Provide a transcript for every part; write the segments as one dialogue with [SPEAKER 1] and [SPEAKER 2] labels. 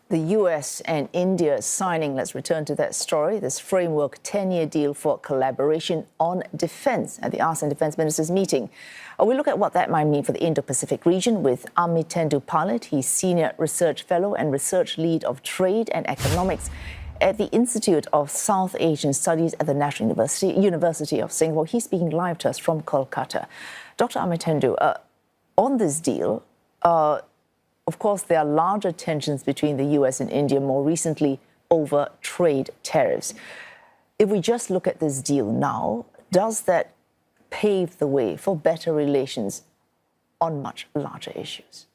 [SPEAKER 1] The US and India signing, let's return to that story, this framework 10-year deal for collaboration on defence at the ASEAN Defence Ministers Meeting. We look at what that might mean for the Indo-Pacific region with Amitendu Palit. He's Senior Research Fellow and Research Lead of Trade and Economics at the Institute of South Asian Studies at the National University of Singapore. He's speaking live to us from Kolkata. Dr. Amitendu, on this deal, of course, there are larger tensions between the US and India more recently over trade tariffs. If we just look at this deal now, does that pave the way for better relations on much larger issues?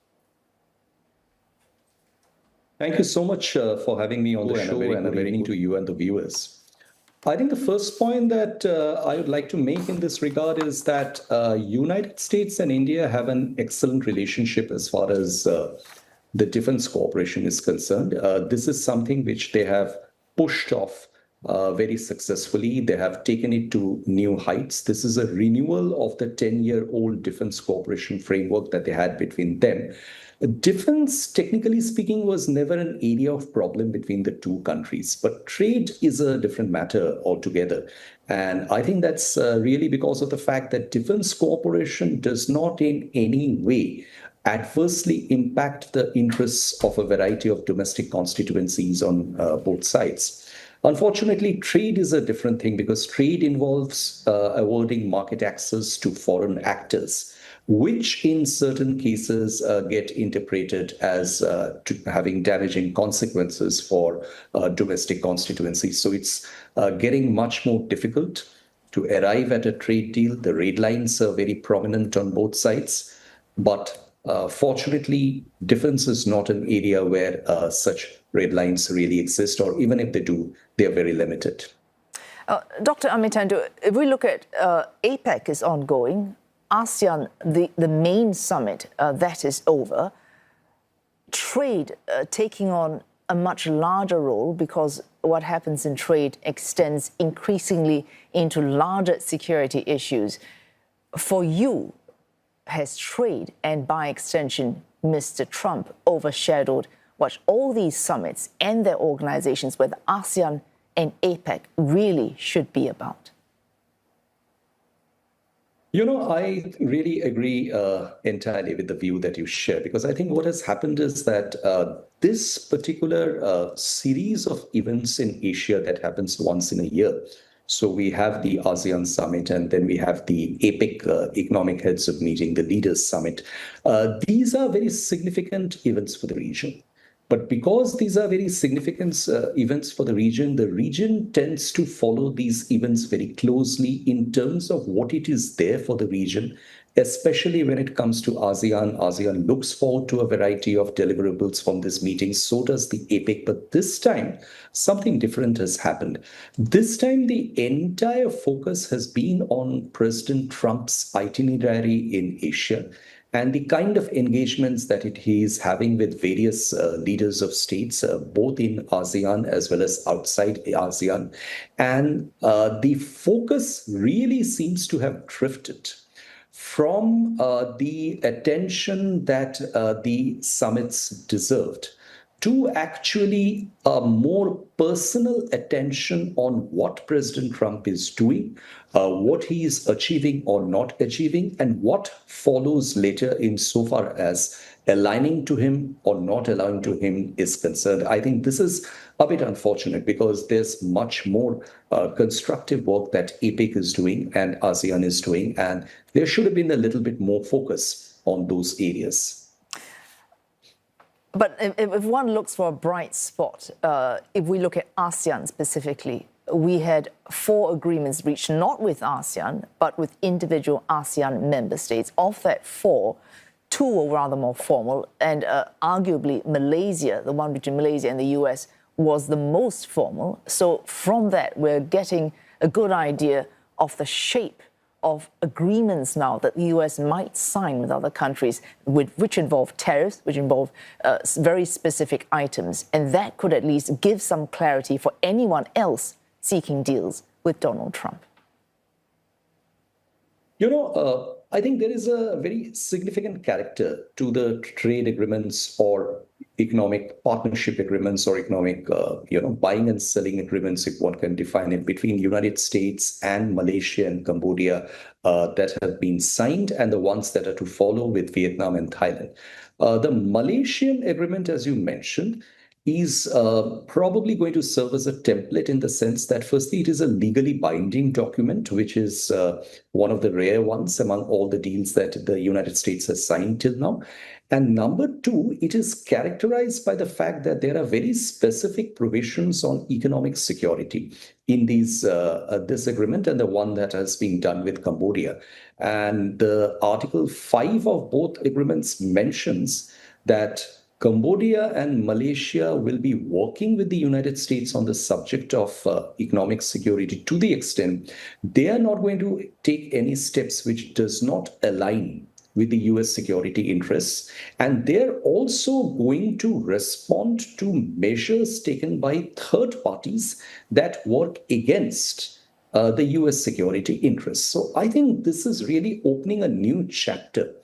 [SPEAKER 2] Thank you so much for having me on the show, and a very good evening to you and the viewers. I think the first point that I would like to make in this regard is that United States and India have an excellent relationship as far as the defense cooperation is concerned. This is something which they have pushed off very successfully. They have taken it to new heights. This is a renewal of the 10-year-old defense cooperation framework that they had between them. Defense, technically speaking, was never an area of problem between the two countries, but trade is a different matter altogether. And I think that's really because of the fact that defense cooperation does not in any way adversely impact the interests of a variety of domestic constituencies on both sides. Unfortunately, trade is a different thing because trade involves awarding market access to foreign actors, which in certain cases get interpreted as having damaging consequences for domestic constituencies. So it's getting much more difficult to arrive at a trade deal. The red lines are very prominent on both sides, but fortunately, defense is not an area where such red lines really exist, or even if they do, they are very limited.
[SPEAKER 1] Dr. Amitendu, if we look at APEC is ongoing, ASEAN, the main summit, that is over. Trade taking on a much larger role because what happens in trade extends increasingly into larger security issues. For you, has trade and by extension, Mr. Trump overshadowed what all these summits and their organizations, whether ASEAN and APEC, really should be about?
[SPEAKER 2] You know, I really agree entirely with the view that you share, because I think what has happened is that this particular series of events in Asia that happens once in a year. So we have the ASEAN summit, and then we have the APEC Economic Heads of Meeting, the Leaders Summit. These are very significant events for the region. But because these are very significant events for the region tends to follow these events very closely in terms of what it is there for the region, especially when it comes to ASEAN. ASEAN looks forward to a variety of deliverables from this meeting. So does the APEC. But this time, something different has happened. This time, the entire focus has been on President Trump's itinerary in Asia and the kind of engagements that he is having with various leaders of states, both in ASEAN as well as outside ASEAN. And the focus really seems to have drifted from the attention that the summits deserved to actually a more personal attention on what President Trump is doing, what he is achieving or not achieving, and what follows later insofar as aligning to him or not allowing to him is concerned. I think this is a bit unfortunate because there's much more constructive work that APEC is doing and ASEAN is doing, and there should have been a little bit more focus on those areas.
[SPEAKER 1] But if one looks for a bright spot, if we look at ASEAN specifically, we had 4 agreements reached, not with ASEAN, but with individual ASEAN member states. Of that 4, 2 were rather more formal, and arguably Malaysia, the one between Malaysia and the US, was the most formal. So from that, we're getting a good idea of the shape of agreements now that the US might sign with other countries, which involve tariffs, which involve very specific items. And that could at least give some clarity for anyone else seeking deals with Donald Trump.
[SPEAKER 2] You know, I think there is a very significant character to the trade agreements or economic partnership agreements or economic, buying and selling agreements, if one can define it, between United States and Malaysia and Cambodia that have been signed and the ones that are to follow with Vietnam and Thailand. The Malaysian agreement, as you mentioned, is probably going to serve as a template in the sense that, firstly, it is a legally binding document, which is one of the rare ones among all the deals that the United States has signed till now. And number two, it is characterized by the fact that there are very specific provisions on economic security in this agreement and the one that has been done with Cambodia. And the Article 5 of both agreements mentions that Cambodia and Malaysia will be working with the United States on the subject of economic security to the extent they are not going to take any steps which does not align with the US security interests. And they're also going to respond to measures taken by third parties that work against the US security interests. So I think this is really opening a new chapter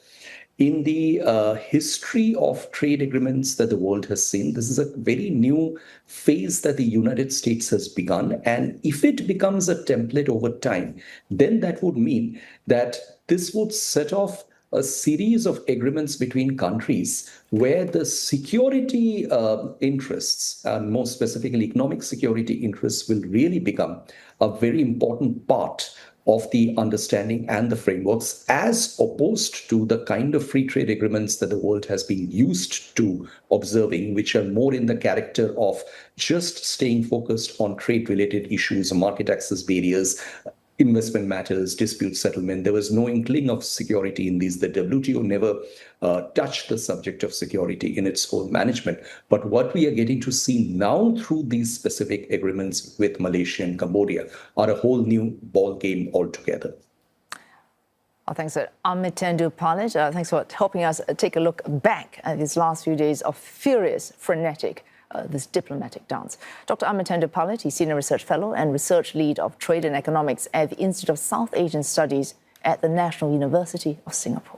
[SPEAKER 2] in the history of trade agreements that the world has seen. This is a very new phase that the United States has begun. And if it becomes a template over time, then that would mean that this would set off a series of agreements between countries where the security interests, and more specifically economic security interests, will really become a very important part of the understanding and the frameworks, as opposed to the kind of free trade agreements that the world has been used to observing, which are more in the character of just staying focused on trade-related issues, market access barriers, investment matters, dispute settlement. There was no inkling of security in these. The WTO never touched the subject of security in its whole management. But what we are getting to see now through these specific agreements with Malaysia and Cambodia are a whole new ball game altogether.
[SPEAKER 1] Well, thanks, Amitendu Palit. Thanks for helping us take a look back at these last few days of furious, frenetic this diplomatic dance. Dr. Amitendu Palit, he's Senior Research Fellow and Research Lead of Trade and Economics at the Institute of South Asian Studies at the National University of Singapore.